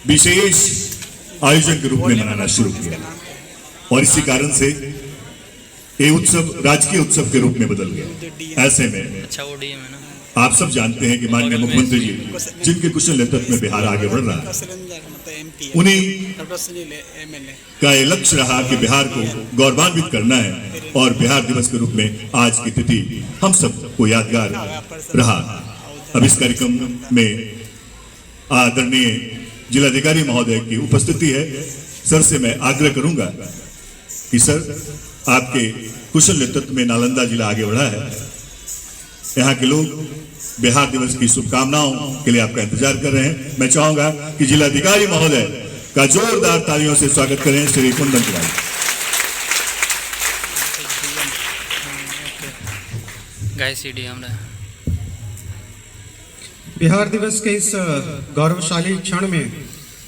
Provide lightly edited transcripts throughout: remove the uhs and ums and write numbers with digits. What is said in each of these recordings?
विशेष आयोजन के रूप में मनाना शुरू किया और इसी कारण से ये उत्सव राजकीय उत्सव के रूप में बदल गया। ऐसे में आप सब जानते हैं कि माननीय मुख्यमंत्री जी जिनके कुशल नेतृत्व में बिहार आगे बढ़ रहा है, उन्हीं का ये लक्ष्य रहा कि बिहार को गौरवान्वित करना है और बिहार दिवस के रूप में आज की तिथि हम सबको यादगार रहा। अब इस कार्यक्रम में आदरणीय जिलाधिकारी महोदय की उपस्थिति है। सर से मैं आग्रह करूंगा कि सर आपके कुशल नेतृत्व में नालंदा जिला आगे बढ़ा है। यहाँ के लोग बिहार दिवस की शुभकामनाओं के लिए आपका इंतजार कर रहे हैं। मैं चाहूंगा कि जिलाधिकारी महोदय का जोरदार तालियों से स्वागत करें श्री कुंदन तिवारी। बिहार दिवस के इस गौरवशाली क्षण में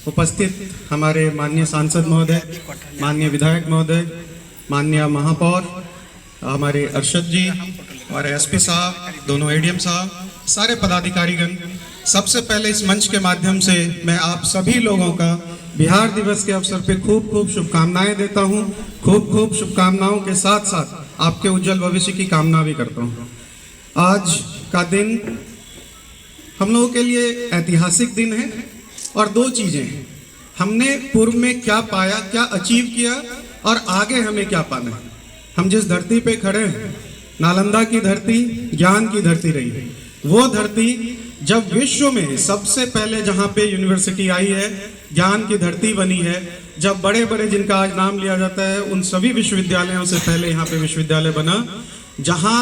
उपस्थित हमारे माननीय सांसद महोदय, माननीय विधायक महोदय, माननीय महापौर, हमारे अर्शद जी और एसपी साहब, दोनों एडीएम साहब, सारे पदाधिकारीगण, सबसे पहले इस मंच के माध्यम से मैं आप सभी लोगों का बिहार दिवस के अवसर पे खूब खूब शुभकामनाएं देता हूं। खूब खूब शुभकामनाओं के साथ साथ आपके उज्जवल भविष्य की कामना भी करता हूं। आज का दिन हम लोगों के लिए ऐतिहासिक दिन है और दो चीजें हैं। हमने पूर्व में क्या पाया, क्या अचीव किया और आगे हमें क्या पाना है। हम जिस धरती पे खड़े हैं, नालंदा की धरती ज्ञान की धरती रही है। वो धरती जब विश्व में सबसे पहले जहाँ पे यूनिवर्सिटी आई है, ज्ञान की धरती बनी है, जब बड़े बड़े जिनका आज नाम लिया जाता है उन सभी विश्वविद्यालयों से पहले यहाँ पे विश्वविद्यालय बना, जहाँ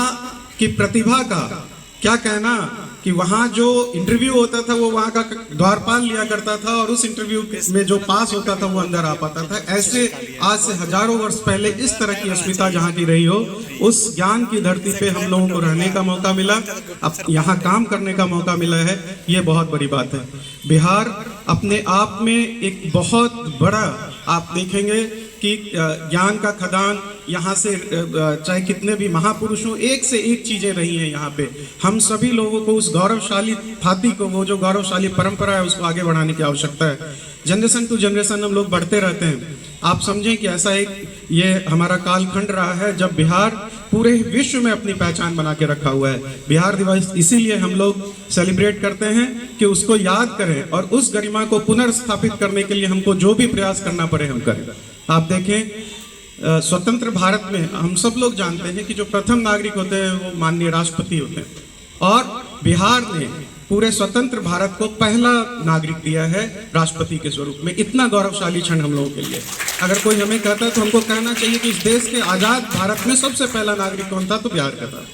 की प्रतिभा का क्या कहना कि वहाँ जो इंटरव्यू होता था वो वहाँ का द्वारपाल लिया करता था और उस इंटरव्यू में जो पास होता था वो अंदर आ पाता था। ऐसे आज से हजारों वर्ष पहले इस तरह की अस्मिता जहाँ की रही हो, उस ज्ञान की धरती पे हम लोगों को रहने का मौका मिला, अब यहाँ काम करने का मौका मिला है, ये बहुत बड़ी बात है। बिहार अपने आप में एक बहुत बड़ा, आप देखेंगे कि ज्ञान का खदान, यहाँ से चाहे कितने भी महापुरुष हों, एक से एक चीजें रही हैं यहाँ पे। हम सभी लोगों को उस गौरवशाली थाती को, वो जो गौरवशाली परंपरा है, उसको आगे बढ़ाने की आवश्यकता है। जनरेशन टू जनरेशन हम लोग बढ़ते रहते हैं। आप समझें कि ऐसा एक ये हमारा कालखंड रहा है जब बिहार पूरे विश्व में अपनी पहचान बना के रखा हुआ है। बिहार दिवस इसीलिए हम लोग सेलिब्रेट करते हैं कि उसको याद करें और उस गरिमा को पुनर्स्थापित करने के लिए हमको जो भी प्रयास करना पड़े हम करें। आप देखें, स्वतंत्र भारत में हम सब लोग जानते हैं कि जो प्रथम नागरिक होते हैं वो माननीय राष्ट्रपति होते हैं और बिहार ने पूरे स्वतंत्र भारत को पहला नागरिक दिया है राष्ट्रपति के स्वरूप में। इतना गौरवशाली क्षण हम लोगों के लिए। अगर कोई हमें कहता है तो हमको कहना चाहिए कि इस देश के आजाद भारत में सबसे पहला नागरिक कौन था, तो बिहार का था।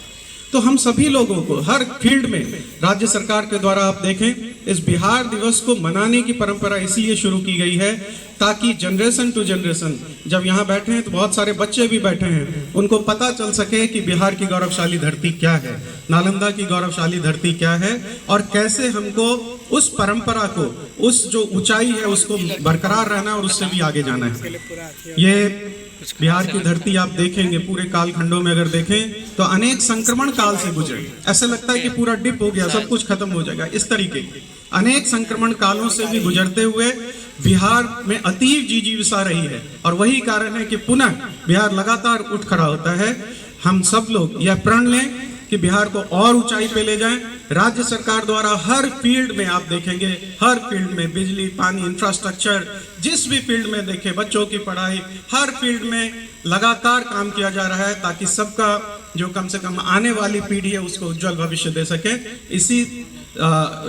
तो हम सभी लोगों को हर फील्ड में राज्य सरकार के द्वारा आप देखें इस बिहार दिवस को मनाने की परंपरा इसलिए शुरू की गई है ताकि जनरेशन टू जनरेशन, जब यहाँ बैठे हैं तो बहुत सारे बच्चे भी बैठे हैं, उनको पता चल सके कि बिहार की गौरवशाली धरती क्या है, नालंदा की गौरवशाली धरती क्या है और कैसे हमको उस परंपरा को, उस जो ऊंचाई है उसको बरकरार रहना और उससे भी आगे जाना है। ये बिहार की धरती आप देखेंगे पूरे कालखंडों में अगर देखें तो अनेक संक्रमण काल से गुजरे। ऐसा लगता है कि पूरा डिप हो गया, सब कुछ खत्म हो जाएगा, इस तरीके के अनेक संक्रमण कालों से भी गुजरते हुए बिहार में अतीव जिजीविसा रही है और वही कारण है कि पुनः बिहार लगातार उठ खड़ा होता है। हम सब लोग यह प्रण लें कि बिहार को और ऊंचाई पे ले जाएं। राज्य सरकार द्वारा हर फील्ड में आप देखेंगे, हर फील्ड में बिजली, पानी, इंफ्रास्ट्रक्चर, जिस भी फील्ड में देखें, बच्चों की पढ़ाई, हर फील्ड में लगातार काम किया जा रहा है ताकि सबका जो कम से कम आने वाली पीढ़ी है उसको उज्जवल भविष्य दे सके। इसी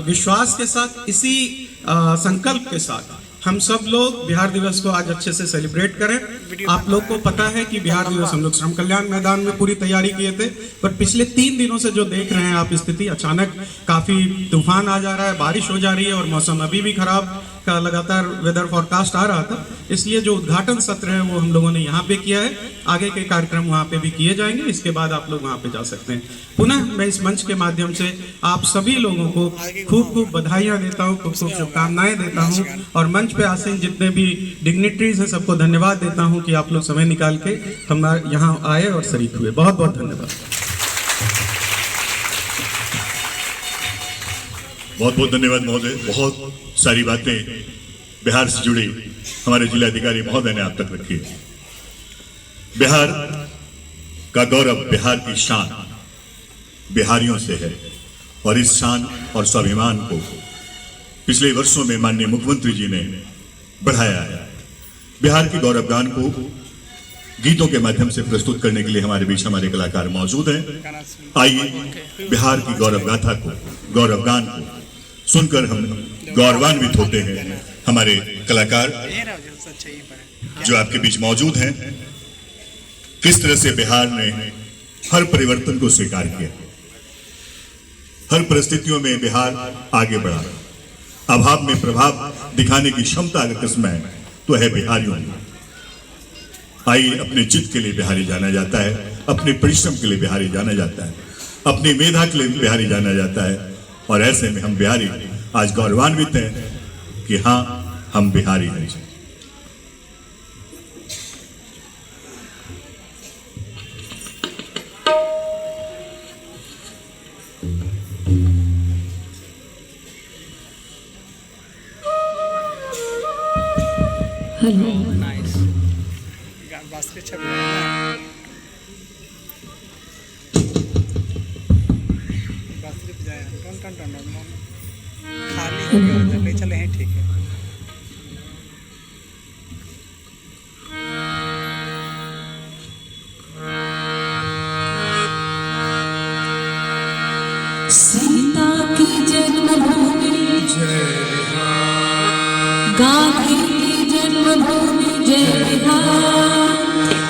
विश्वास के साथ, इसी संकल्प के साथ हम सब लोग बिहार दिवस को आज अच्छे से सेलिब्रेट करें। आप लोग को पता है कि बिहार दिवस हम लोग श्रम कल्याण मैदान में पूरी तैयारी किए थे, पर पिछले 3 दिनों से जो देख रहे हैं आप स्थिति, अचानक काफी तूफान आ जा रहा है, बारिश हो जा रही है और मौसम अभी भी खराब का लगातार वेदर फोरकास्ट आ रहा था, इसलिए जो उद्घाटन सत्र है वो हम लोगों ने यहाँ पे किया है। आगे के कार्यक्रम वहाँ पे भी किए जाएंगे, इसके बाद आप लोग वहाँ पे जा सकते हैं। पुनः मैं इस मंच के माध्यम से आप सभी लोगों को खूब खूब बधाइयाँ देता हूँ, खूब खूब शुभकामनाएं देता हूँ और मंच पे आसीन जितने भी डिग्निटरीज हैं सबको धन्यवाद देता हूँ कि आप लोग समय निकाल के हमारे यहाँ आए और शरीक हुए। बहुत बहुत धन्यवाद। बहुत बहुत धन्यवाद महोदय। बहुत सारी बातें बिहार से जुड़ी हमारे जिलाधिकारी महोदय ने आप तक रखी है। बिहार का गौरव, बिहार की शान बिहारियों से है और इस शान और स्वाभिमान को पिछले वर्षों में माननीय मुख्यमंत्री जी ने बढ़ाया है। बिहार के गौरव गान को गीतों के माध्यम से प्रस्तुत करने के लिए हमारे बीच हमारे कलाकार मौजूद हैं। आइए बिहार की गौरव गाथा को, गौरव गान को सुनकर हम गौरवान्वित होते हैं। हमारे कलाकार जो आपके बीच मौजूद हैं, किस तरह से बिहार ने हर परिवर्तन को स्वीकार किया, हर परिस्थितियों में बिहार आगे बढ़ा, अभाव में प्रभाव दिखाने की क्षमता अगर किस्म है तो है बिहारियों की। आइए, अपने चित्त के लिए बिहारी जाना जाता है, अपने परिश्रम के लिए बिहारी जाना जाता है, अपनी मेधा के लिए बिहारी जाना जाता है। और ऐसे में हम बिहारी आज गौरवान्वित हैं कि हाँ, हम बिहारी हैं। हेलो, नाइस बास्केट छप रहा है। बास्केट जाए टन टन टन खाली हो गया, ले चले हैं, ठीक है। सीता की जन्मभूमि जय बिहार, गांधी की जन्मभूमि जय बिहार,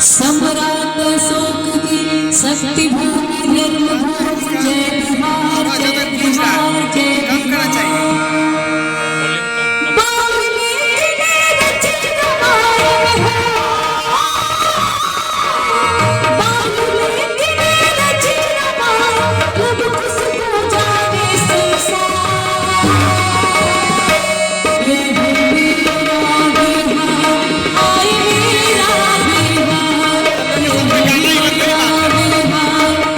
सम्राट अशोक की शक्ति भूमि धर्मभूमि जय बिहार, जय बिहार, जय बिहार। वाल्मीकि ने रचित रामायण है, वाल्मीकि ने रचित रामायण, लब खुशबू जाने संसार। ये है मेरा बिहार, आए मेरा बिहार, ये है मेरा बिहार,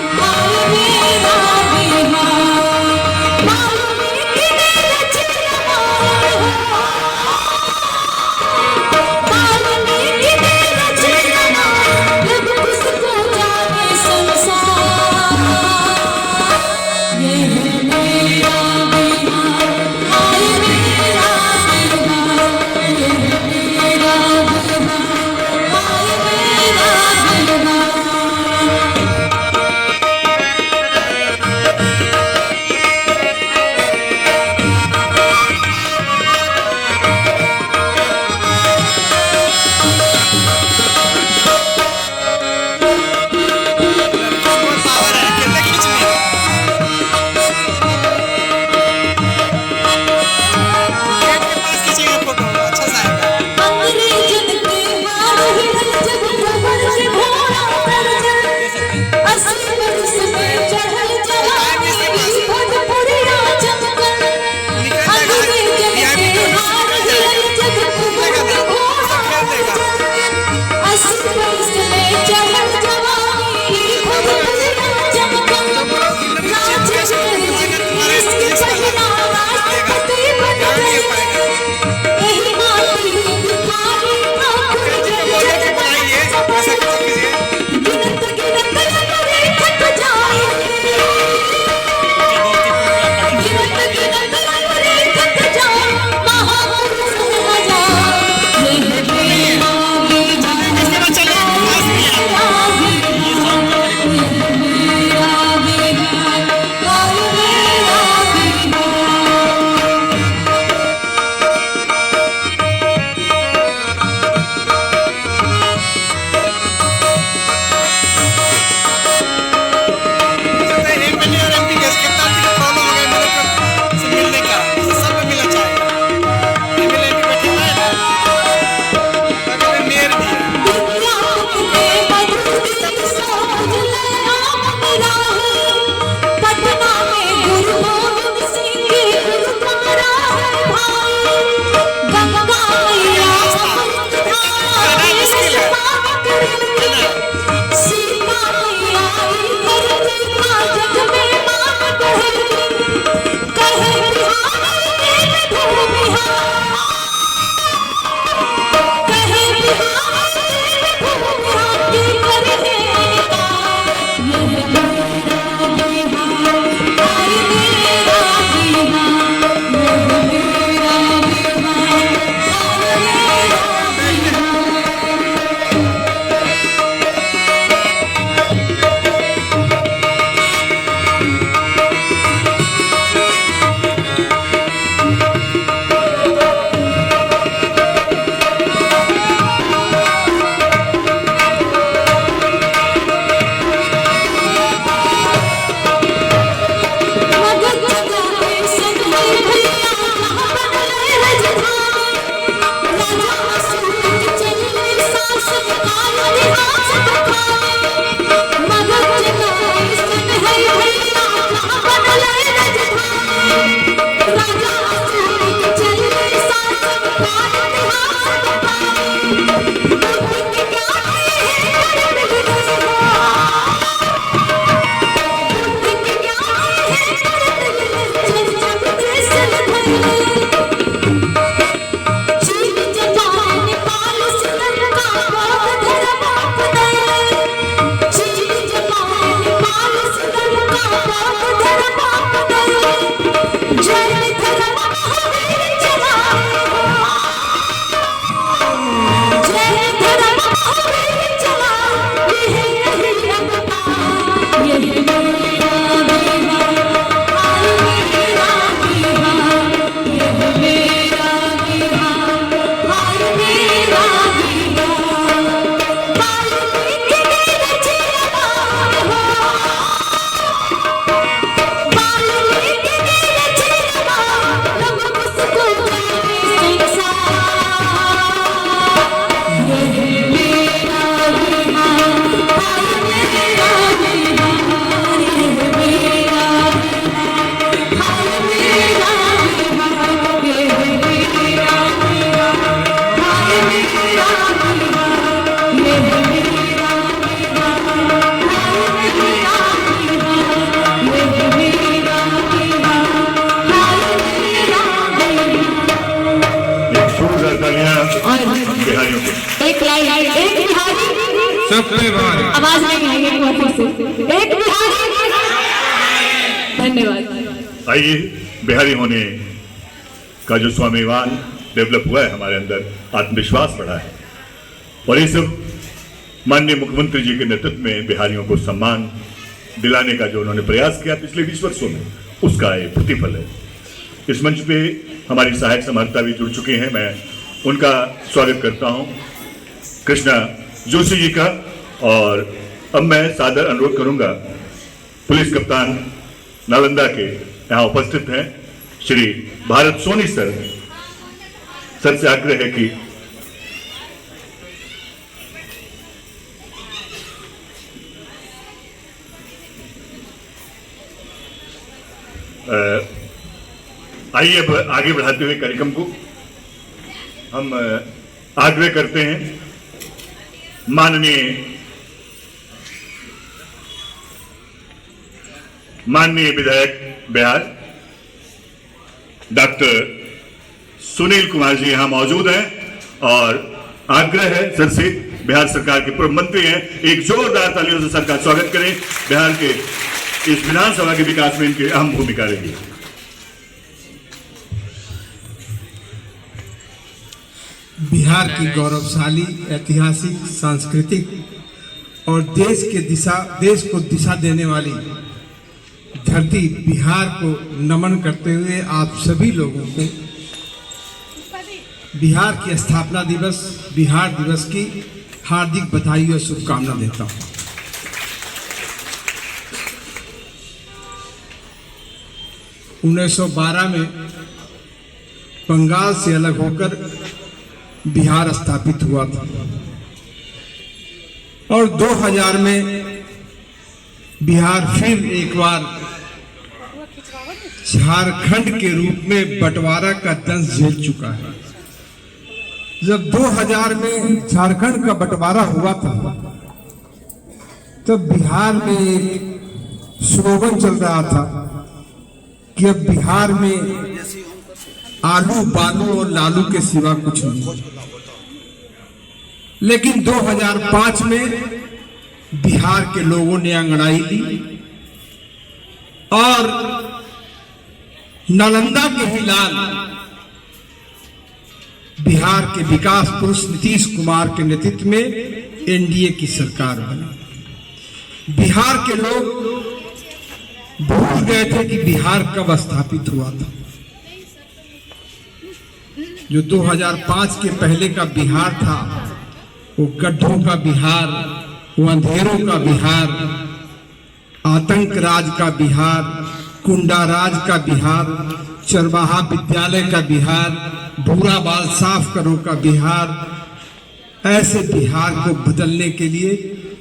और बिहारियों को। एक लाइन, एक बिहारी सबके बारे आवाज नहीं आएगी, एक बार फिर से, एक बिहारी। धन्यवाद। आइए, बिहारी होने का जो स्वाभिमान डेवलप हुआ है हमारे अंदर, आत्मविश्वास बढ़ा है, और ये सब माननीय मुख्यमंत्री जी के नेतृत्व में बिहारियों को सम्मान दिलाने का जो उन्होंने प्रयास किया पिछले 20 वर्षों में, उसका ये प्रतिफल है। इस मंच पे हमारी सहायक समाहर्ता भी जुड़ चुके हैं, मैं उनका स्वागत करता हूं, कृष्णा जोशी जी का। और अब मैं सादर अनुरोध करूंगा पुलिस कप्तान नालंदा के यहाँ उपस्थित हैं श्री भारत सोनी सर से आग्रह है कि आइए अब आगे बढ़ाते हुए कार्यक्रम को हम आग्रह करते हैं माननीय विधायक बिहार डॉक्टर सुनील कुमार जी यहाँ मौजूद हैं, और आग्रह है सर से, बिहार सरकार के पूर्व मंत्री हैं, एक जोरदार तालियों से सर का स्वागत करें। बिहार के इस विधानसभा के विकास में इनकी अहम भूमिका रही है। बिहार की गौरवशाली ऐतिहासिक, सांस्कृतिक और देश को दिशा देने वाली धरती बिहार को नमन करते हुए आप सभी लोगों को बिहार की स्थापना दिवस, बिहार दिवस की हार्दिक बधाई और शुभकामना देता हूं। उन्नीस 1912 में बंगाल से अलग होकर बिहार स्थापित हुआ था, और 2000 में बिहार फिर एक बार झारखंड के रूप में बंटवारा का दंश झेल चुका है। जब 2000 में झारखंड का बंटवारा हुआ था, तब बिहार में एक स्लोगन चल रहा था कि अब बिहार में आलू बालू और लालू के सिवा कुछ नहीं। लेकिन 2005 में बिहार के लोगों ने अंगड़ाई ली और नालंदा के ही लाल बिहार के विकास पुरुष नीतीश कुमार के नेतृत्व में एनडीए की सरकार बनी। बिहार के लोग भूल गए थे कि बिहार कब स्थापित हुआ था। जो 2005 के पहले का बिहार था, वो गड्ढों का बिहार, वो अंधेरों का बिहार, आतंक राज का बिहार, कुंडा राज का बिहार, चरवाहा विद्यालय का बिहार, भूरा बाल साफ करो का बिहार। ऐसे बिहार को बदलने के लिए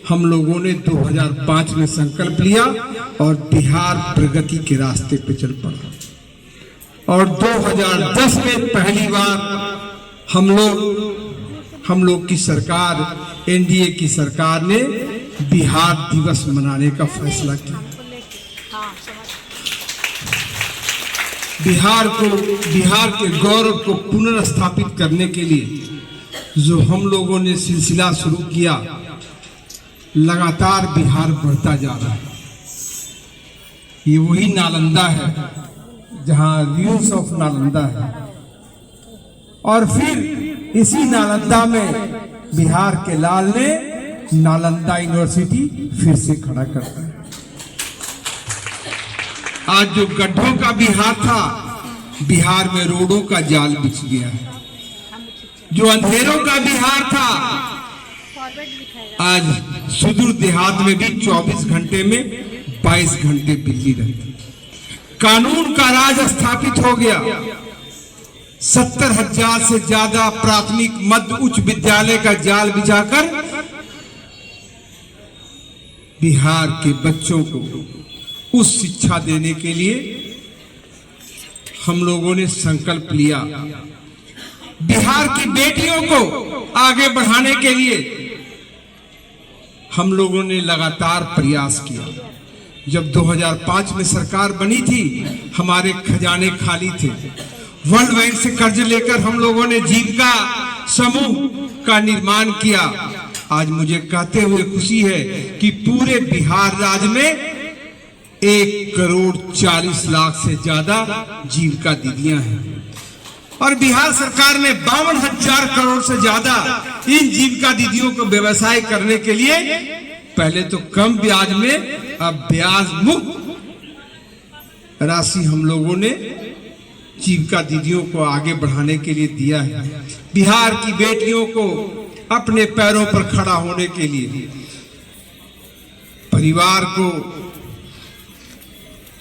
हम लोगों ने 2005 में संकल्प लिया और बिहार प्रगति के रास्ते पे चल पड़ा। और 2010 में पहली बार हम लोग की सरकार, एनडीए की सरकार ने बिहार दिवस मनाने का फैसला किया। बिहार के गौरव को पुनर्स्थापित करने के लिए जो हम लोगों ने सिलसिला शुरू किया, लगातार बिहार बढ़ता जा रहा है। ये वही नालंदा है जहां व्यूज ऑफ नालंदा है, और फिर इसी नालंदा में बिहार के लाल ने नालंदा यूनिवर्सिटी फिर से खड़ा करता है। आज जो गड्ढों का बिहार था, बिहार में रोडों का जाल बिछ गया है। जो अंधेरों का बिहार था, आज सुदूर देहात में भी 24 घंटे में 22 घंटे बिजली रहती। कानून का राज स्थापित हो गया। 70,000 से ज्यादा प्राथमिक, मध्य, उच्च विद्यालय का जाल बिछाकर बिहार के बच्चों को उस शिक्षा देने के लिए हम लोगों ने संकल्प लिया। बिहार की बेटियों को आगे बढ़ाने के लिए हम लोगों ने लगातार प्रयास किया। जब 2005 में सरकार बनी थी, हमारे खजाने खाली थे। वर्ल्ड बैंक से कर्ज लेकर हम लोगों ने जीविका समूह का निर्माण किया। आज मुझे कहते हुए खुशी है कि पूरे बिहार राज्य में 1,40,00,000 से ज्यादा जीविका दीदियां हैं और बिहार सरकार ने 52,000 करोड़ से ज्यादा इन जीविका दीदियों को व्यवसाय करने के लिए पहले तो कम ब्याज में अब ब्याज मुक्त राशि हम लोगों ने जीविका दीदियों को आगे बढ़ाने के लिए दिया है। बिहार की बेटियों को अपने पैरों पर खड़ा होने के लिए, परिवार को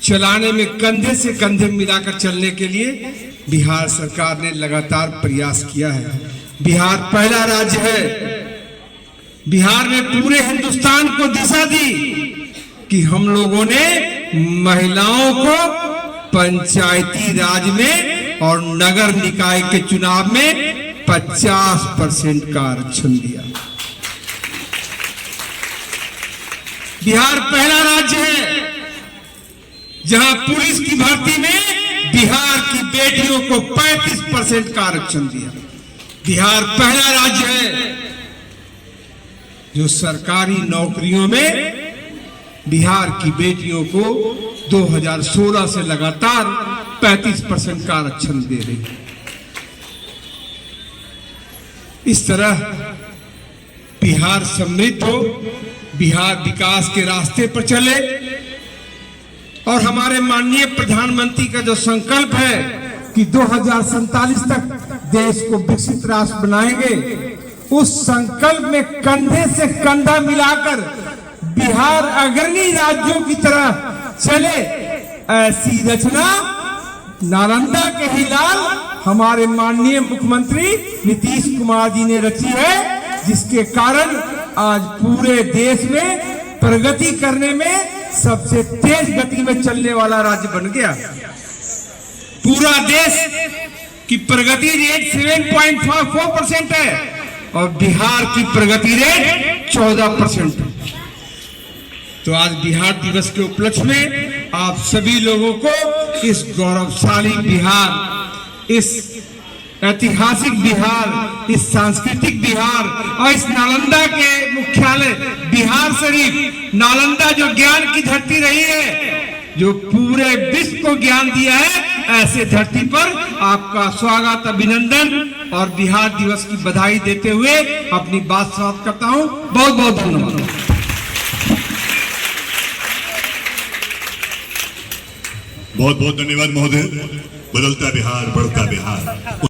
चलाने में कंधे से कंधे मिलाकर चलने के लिए बिहार सरकार ने लगातार प्रयास किया है। बिहार पहला राज्य है, बिहार ने पूरे हिंदुस्तान को दिशा दी कि हम लोगों ने महिलाओं को पंचायती राज में और नगर निकाय के चुनाव में 50% का आरक्षण दिया। बिहार पहला राज्य है जहां पुलिस की भर्ती में बिहार की बेटियों को 35% का आरक्षण दिया। बिहार पहला राज्य है जो सरकारी नौकरियों में बिहार की बेटियों को 2016 से लगातार 35% का आरक्षण दे रही है। इस तरह बिहार समृद्ध हो, बिहार विकास के रास्ते पर चले और हमारे माननीय प्रधानमंत्री का जो संकल्प है कि 2047 तक देश को विकसित राष्ट्र बनाएंगे, उस संकल्प में कंधे से कंधा मिलाकर बिहार अग्रणी राज्यों की तरह चले, ऐसी रचना नालंदा के ही लाल हमारे माननीय मुख्यमंत्री नीतीश कुमार जी ने रची है, जिसके कारण आज पूरे देश में प्रगति करने में सबसे तेज गति में चलने वाला राज्य बन गया। पूरा देश की प्रगति रेट 7.4% है और बिहार की प्रगति रेट 14%। तो आज बिहार दिवस के उपलक्ष्य में आप सभी लोगों को इस गौरवशाली बिहार, इस ऐतिहासिक बिहार, इस सांस्कृतिक बिहार और इस नालंदा के मुख्यालय बिहार शरीफ, नालंदा जो ज्ञान की धरती रही है, जो पूरे विश्व को ज्ञान दिया है, ऐसे धरती पर आपका स्वागत, अभिनंदन और बिहार दिवस की बधाई देते हुए अपनी बात समाप्त करता हूं। बहुत बहुत धन्यवाद। बहुत बहुत धन्यवाद महोदय। बदलता बिहार, बढ़ता बिहार।